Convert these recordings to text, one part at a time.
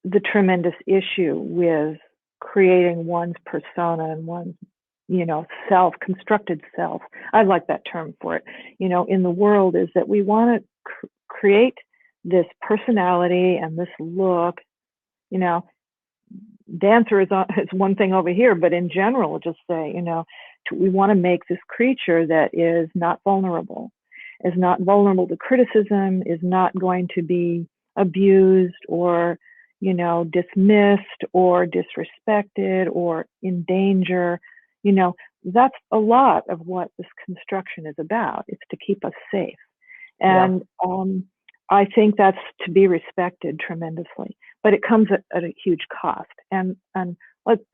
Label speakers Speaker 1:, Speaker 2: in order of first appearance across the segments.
Speaker 1: the tremendous issue with creating one's persona and one's, self, constructed self. I like that term for it, in the world, is that we want to create this personality and this look, you know, dancer is one thing over here, but in general, just say, we want to make this creature that is not vulnerable to criticism, is not going to be abused or, dismissed or disrespected or in danger. That's a lot of what this construction is about. It's to keep us safe.
Speaker 2: Yeah.
Speaker 1: And I think that's to be respected tremendously, but it comes at a huge cost. And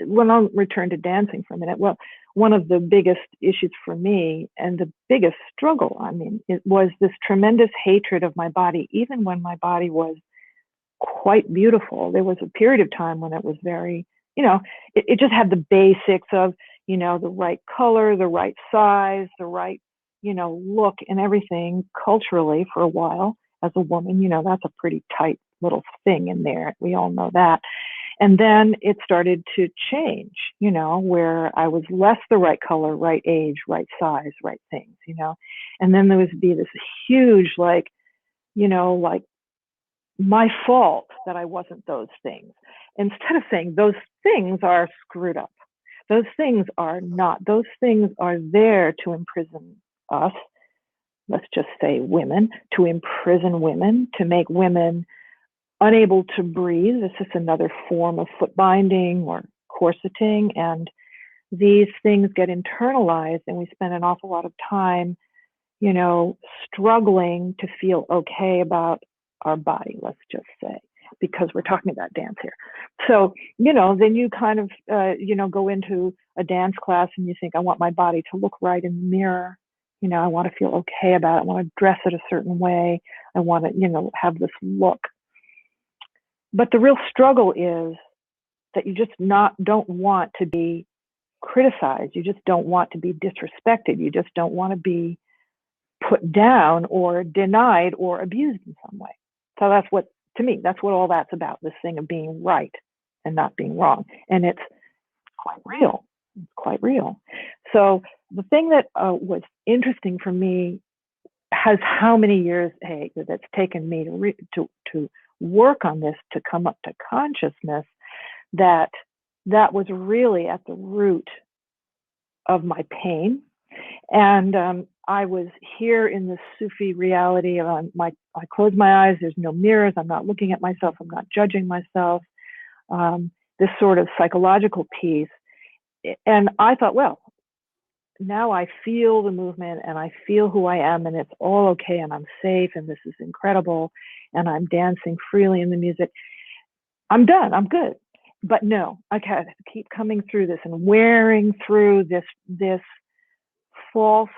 Speaker 1: when I'll return to dancing for a minute, well, one of the biggest issues for me and the biggest struggle, it was this tremendous hatred of my body, even when my body was quite beautiful. There was a period of time when it was very, it just had the basics of, the right color, the right size, the right, look and everything culturally for a while. As a woman, that's a pretty tight little thing in there. We all know that. And then it started to change, where I was less the right color, right age, right size, right things, and then there would be this huge, like my fault that I wasn't those things. Instead of saying those things are screwed up, those things are not, those things are there to imprison us. Let's just say women, to imprison women, to make women unable to breathe. This is another form of foot binding or corseting. And these things get internalized, and we spend an awful lot of time, struggling to feel okay about our body, let's just say, because we're talking about dance here. So, then you kind of, go into a dance class and you think, I want my body to look right in the mirror. I want to feel okay about it. I want to dress it a certain way. I want to, have this look. But the real struggle is that you just don't want to be criticized. You just don't want to be disrespected. You just don't want to be put down or denied or abused in some way. So that's what, to me, that's what all that's about, this thing of being right and not being wrong. And it's quite real. It's quite real. So the thing that was interesting for me has how many years, hey, that's taken me to work on this, to come up to consciousness that was really at the root of my pain. And I was here in this Sufi reality of I close my eyes, there's no mirrors, I'm not looking at myself, I'm not judging myself, this sort of psychological piece. And I thought, well, now I feel the movement and I feel who I am, and it's all okay, and I'm safe, and this is incredible, and I'm dancing freely in the music. I'm done, I'm good. But no, I had to keep coming through this and wearing through this false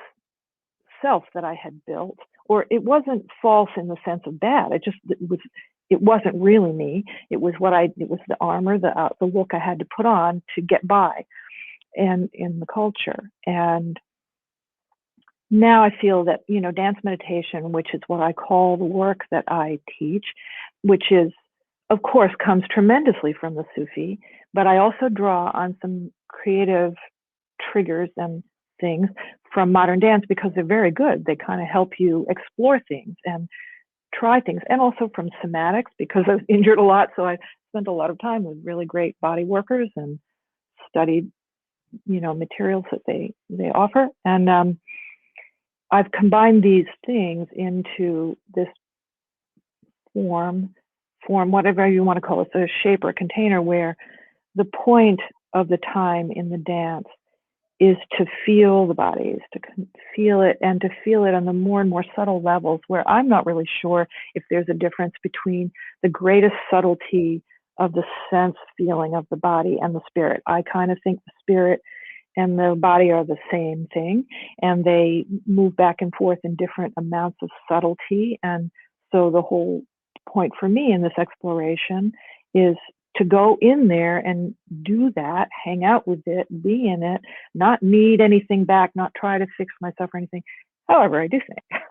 Speaker 1: self that I had built. Or it wasn't false in the sense of bad. It wasn't really me. It was the armor, the look I had to put on to get by and in the culture. And now I feel that, dance meditation, which is what I call the work that I teach, which is, of course, comes tremendously from the Sufi, but I also draw on some creative triggers and things from modern dance because they're very good. They kind of help you explore things and try things, and also from somatics because I was injured a lot. So I spent a lot of time with really great body workers and studied, materials that they offer. And I've combined these things into this form, whatever you want to call it, a shape or a container, where the point of the time in the dance is to feel the body, is to feel it, and to feel it on the more and more subtle levels where I'm not really sure if there's a difference between the greatest subtlety of the sense feeling of the body and the spirit. I kind of think the spirit and the body are the same thing, and they move back and forth in different amounts of subtlety. And so the whole point for me in this exploration is to go in there and do that, hang out with it, be in it, not need anything back, not try to fix myself or anything. However, I do think that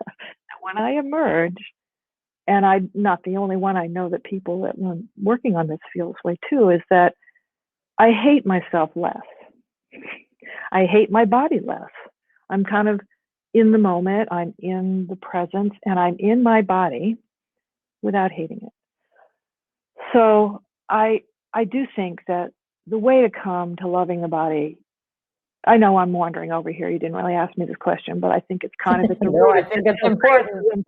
Speaker 1: when I emerge, and I'm not the only one. I know that people that are working on this feel this way too, is that I hate myself less. I hate my body less. I'm kind of in the moment, I'm in the presence, and I'm in my body without hating it. So I do think that the way to come to loving the body, I know I'm wandering over here. You didn't really ask me this question, but I think it's kind of at the
Speaker 2: No, I think it's important.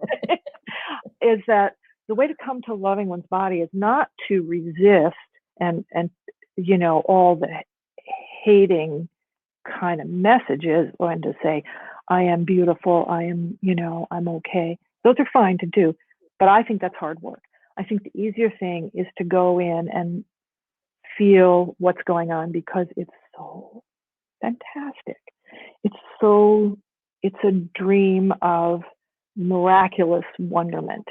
Speaker 1: is that the way to come to loving one's body is not to resist and you know, all the hating kind of messages, and to say, I am beautiful, I am, you know, I'm okay. Those are fine to do, but I think that's hard work. I think the easier thing is to go in and feel what's going on, because it's so fantastic. It's so, it's a dream of miraculous wonderment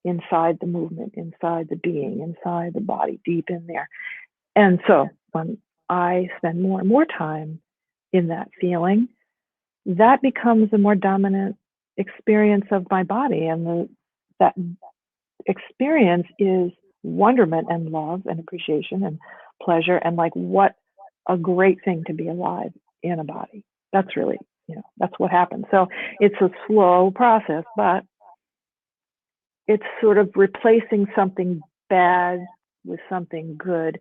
Speaker 1: inside the movement, inside the being, inside the body, deep in there. And so when I spend more and more time in that feeling, that becomes a more dominant experience of my body. And that experience is wonderment and love and appreciation and pleasure, and like, what a great thing to be alive in a body. That's really, you know, that's what happens. So it's a slow process, but it's sort of replacing something bad with something good,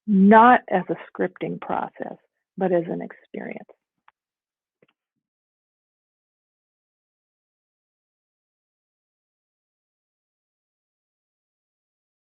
Speaker 1: not as a scripting process, but as an experience.